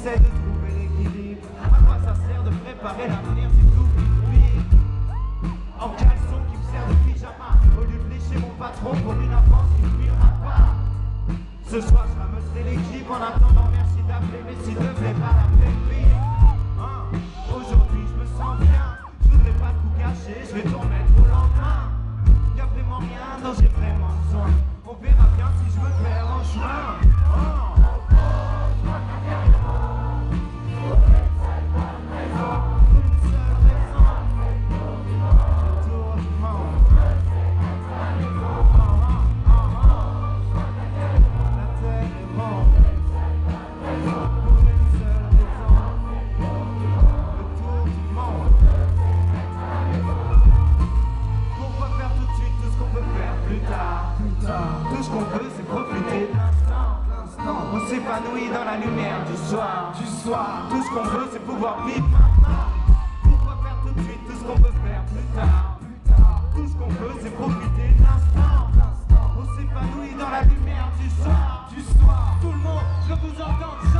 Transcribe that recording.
essaie de trouver l'équilibre. À quoi ça sert de préparer l'avenir si tout vit en caleçon qui me sert de pyjama, au lieu de lécher mon patron pour une avance qui ne finira pas. Ce soir je rameuserai l'équipe en attendant, merci d'appeler, mais s'il ne plaît pas l'appeler lui. Aujourd'hui je me sens bien, je voudrais pas tout gâcher, je vais tout remettre au lendemain. Y'a vraiment rien dont j'ai vraiment besoin, on verra bien si je me perds en chemin. Tout ce qu'on veut c'est profiter de l'instant. On s'épanouit dans la lumière du soir. Tout ce qu'on veut c'est pouvoir vivre maintenant. Pourquoi faire tout de suite tout ce qu'on peut faire plus tard? Tout ce qu'on veut c'est profiter de l'instant. On s'épanouit dans la lumière du soir. Tout le monde, je vous entends.